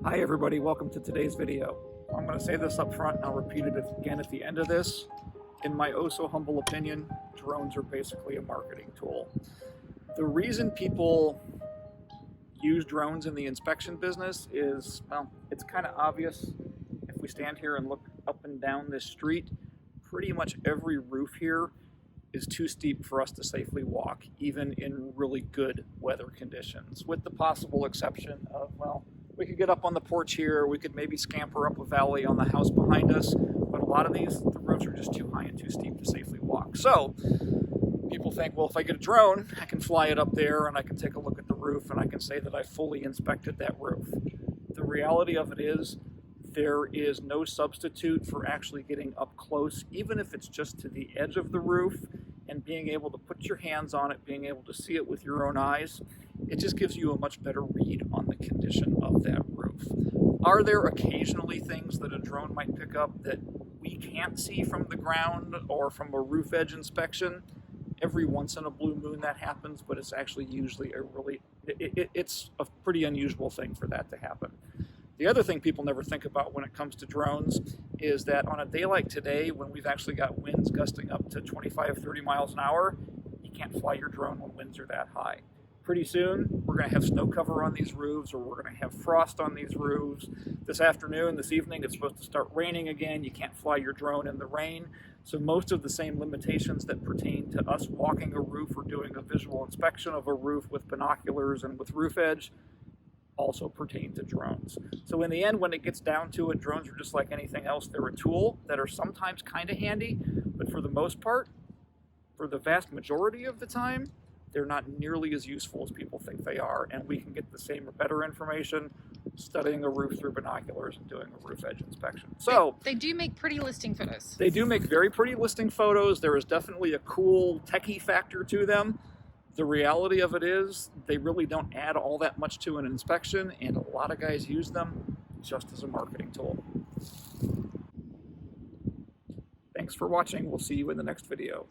Hi everybody, welcome to today's video. I'm going to say this up front and I'll repeat it again at the end of this. In my oh so humble opinion, drones are basically a marketing tool. The reason people use drones in the inspection business is, well, it's kind of obvious. If we stand here and look up and down this street, pretty much every roof here is too steep for us to safely walk, even in really good weather conditions, with the possible exception of, well, we could get up on the porch here, we could maybe scamper up a valley on the house behind us, but a lot of these, the roofs are just too high and too steep to safely walk. So people think, well, if I get a drone, I can fly it up there and I can take a look at the roof and I can say that I fully inspected that roof. The reality of it is, there is no substitute for actually getting up close, even if it's just to the edge of the roof, and being able to put your hands on it, being able to see it with your own eyes. It just gives you a much better read on the condition of that roof. Are there occasionally things that a drone might pick up that we can't see from the ground or from a roof edge inspection? Every once in a blue moon that happens, but it's actually usually it's a pretty unusual thing for that to happen. The other thing people never think about when it comes to drones is that on a day like today, when we've actually got winds gusting up to 25, 30 miles an hour, you can't fly your drone when winds are that high. Pretty soon, we're going to have snow cover on these roofs, or we're going to have frost on these roofs. This afternoon, this evening, it's supposed to start raining again. You can't fly your drone in the rain. So most of the same limitations that pertain to us walking a roof or doing a visual inspection of a roof with binoculars and with roof edge also pertain to drones. So in the end, when it gets down to it, drones are just like anything else. They're a tool that are sometimes kind of handy, but for the most part, for the vast majority of the time, they're not nearly as useful as people think they are, and we can get the same or better information studying a roof through binoculars and doing a roof edge inspection. So they do make pretty listing photos. They do make very pretty listing photos. There is definitely a cool techie factor to them. The reality of it is they really don't add all that much to an inspection, and a lot of guys use them just as a marketing tool. Thanks for watching. We'll see you in the next video.